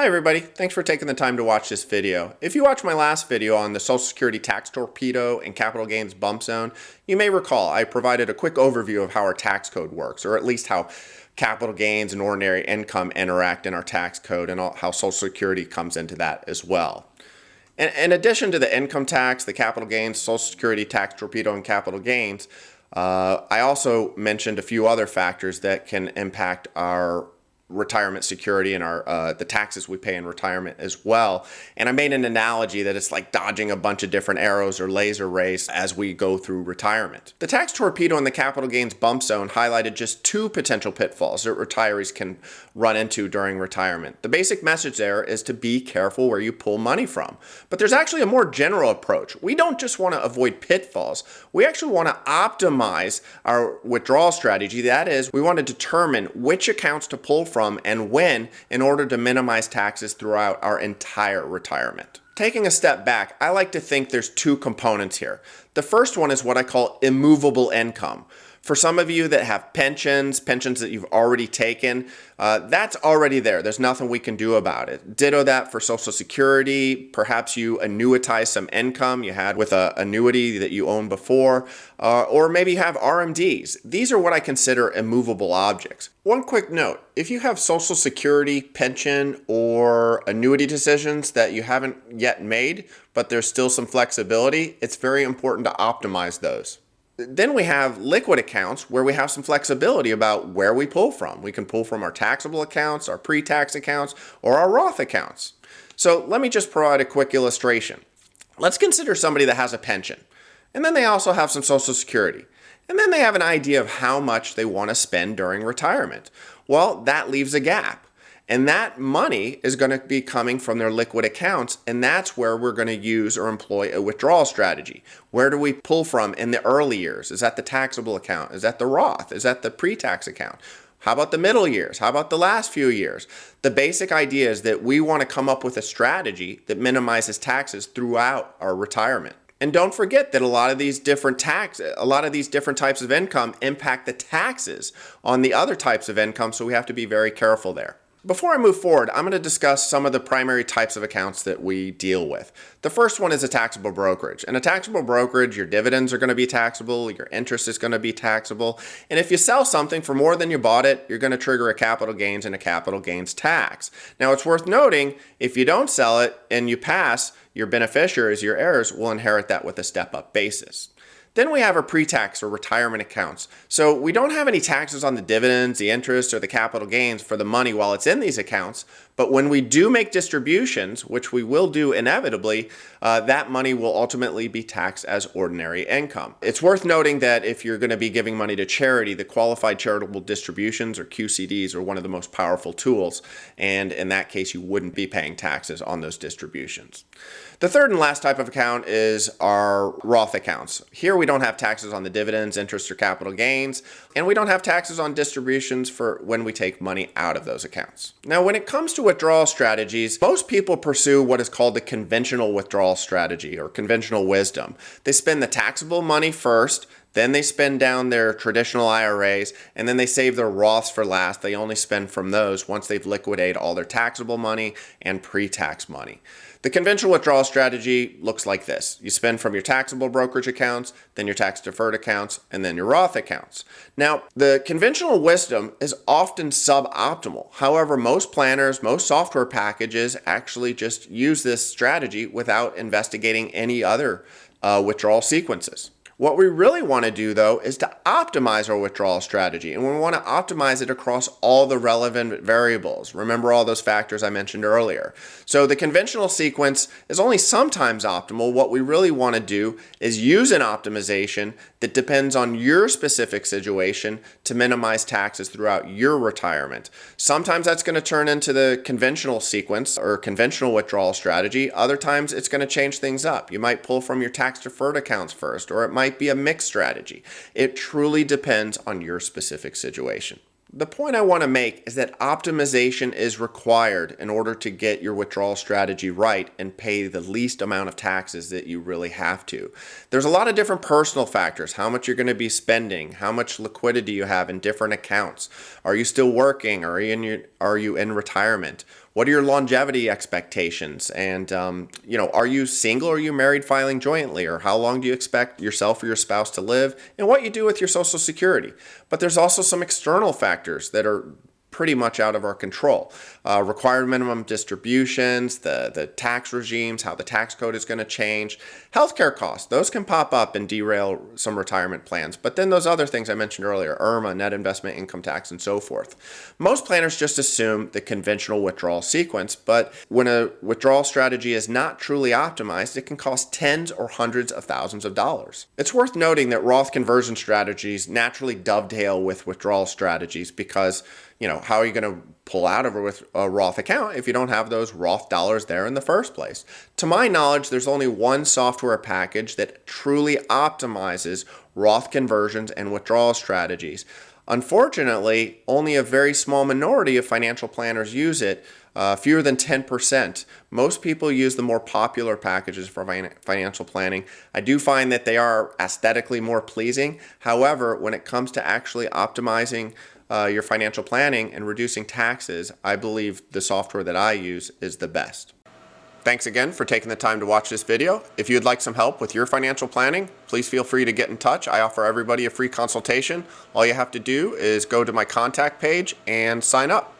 Hi everybody, thanks for taking the time to watch this video. If you watched my last video on the Social Security tax torpedo and capital gains bump zone, you may recall I provided a quick overview of how our tax code works, or at least how capital gains and ordinary income interact in our tax code, and how Social Security comes into that as well. In addition to the income tax, the capital gains, Social Security tax torpedo, and capital gains, I also mentioned a few other factors that can impact our retirement security and our the taxes we pay in retirement as well. And I made an analogy that it's like dodging a bunch of different arrows or laser rays as we go through retirement. The tax torpedo and the capital gains bump zone highlighted just two potential pitfalls that retirees can run into during retirement. The basic message there is to be careful where you pull money from. But there's actually a more general approach. We don't just want to avoid pitfalls. We actually want to optimize our withdrawal strategy. That is, we want to determine which accounts to pull from and when in order to minimize taxes throughout our entire retirement. Taking a step back, I like to think there's two components here. The first one is what I call immovable income. For some of you that have pensions that you've already taken, that's already there. There's nothing we can do about it. Ditto that for Social Security. Perhaps you annuitize some income you had with an annuity that you owned before, or maybe you have RMDs. These are what I consider immovable objects. One quick note, if you have Social Security, pension, or annuity decisions that you haven't yet made, but there's still some flexibility, it's very important to optimize those. Then we have liquid accounts where we have some flexibility about where we pull from. We can pull from our taxable accounts, our pre-tax accounts, or our Roth accounts. So let me just provide a quick illustration. Let's consider somebody that has a pension, and then they also have some Social Security, and then they have an idea of how much they want to spend during retirement. Well, that leaves a gap. And that money is going to be coming from their liquid accounts, and that's where we're going to use or employ a withdrawal strategy. Where do we pull from in the early years? Is that the taxable account? Is that the Roth? Is that the pre-tax account? How about the middle years? How about the last few years? The basic idea is that we want to come up with a strategy that minimizes taxes throughout our retirement. And don't forget that a lot of these different types of income impact the taxes on the other types of income, so we have to be very careful there. Before I move forward, I'm going to discuss some of the primary types of accounts that we deal with. The first one is a taxable brokerage. In a taxable brokerage, your dividends are going to be taxable, your interest is going to be taxable, and if you sell something for more than you bought it, you're going to trigger a capital gains and a capital gains tax. Now, it's worth noting, if you don't sell it and you pass, your beneficiaries, your heirs, will inherit that with a step-up basis. Then we have our pre-tax or retirement accounts. So we don't have any taxes on the dividends, the interest, or the capital gains for the money while it's in these accounts. But when we do make distributions, which we will do inevitably, that money will ultimately be taxed as ordinary income. It's worth noting that if you're going to be giving money to charity, the qualified charitable distributions, or QCDs, are one of the most powerful tools. And in that case, you wouldn't be paying taxes on those distributions. The third and last type of account is our Roth accounts. Here we don't have taxes on the dividends, interest, or capital gains, and we don't have taxes on distributions for when we take money out of those accounts. Now, when it comes to withdrawal strategies, most people pursue what is called the conventional withdrawal strategy, or conventional wisdom. They spend the taxable money first, then they spend down their traditional IRAs, and then they save their Roths for last. They only spend from those once they've liquidated all their taxable money and pre-tax money. The conventional withdrawal strategy looks like this. You spend from your taxable brokerage accounts, then your tax-deferred accounts, and then your Roth accounts. Now, the conventional wisdom is often suboptimal. However, most planners, most software packages actually just use this strategy without investigating any other withdrawal sequences. What we really want to do, though, is to optimize our withdrawal strategy, and we want to optimize it across all the relevant variables. Remember all those factors I mentioned earlier. So the conventional sequence is only sometimes optimal. What we really want to do is use an optimization that depends on your specific situation to minimize taxes throughout your retirement. Sometimes that's going to turn into the conventional sequence or conventional withdrawal strategy. Other times it's going to change things up. You might pull from your tax-deferred accounts first, or it might be a mixed strategy. It truly depends on your specific situation. The point I want to make is that optimization is required in order to get your withdrawal strategy right and pay the least amount of taxes that you really have to. There's a lot of different personal factors, how much you're going to be spending, how much liquidity you have in different accounts. Are you still working? Are you in retirement? What are your longevity expectations? And, are you single or are you married filing jointly? Or how long do you expect yourself or your spouse to live? And what you do with your Social Security. But there's also some external factors that are pretty much out of our control. Required minimum distributions, the tax regimes, how the tax code is going to change. Healthcare costs, those can pop up and derail some retirement plans. But then those other things I mentioned earlier, IRMA, net investment income tax, and so forth. Most planners just assume the conventional withdrawal sequence, but when a withdrawal strategy is not truly optimized, it can cost tens or hundreds of thousands of dollars. It's worth noting that Roth conversion strategies naturally dovetail with withdrawal strategies because how are you going to pull out of a Roth account if you don't have those Roth dollars there in the first place? To my knowledge, there's only one software package that truly optimizes Roth conversions and withdrawal strategies. Unfortunately, only a very small minority of financial planners use it, fewer than 10%. Most people use the more popular packages for financial planning. I do find that they are aesthetically more pleasing. However, when it comes to actually optimizing your financial planning and reducing taxes, I believe the software that I use is the best. Thanks again for taking the time to watch this video. If you'd like some help with your financial planning, please feel free to get in touch. I offer everybody a free consultation. All you have to do is go to my contact page and sign up.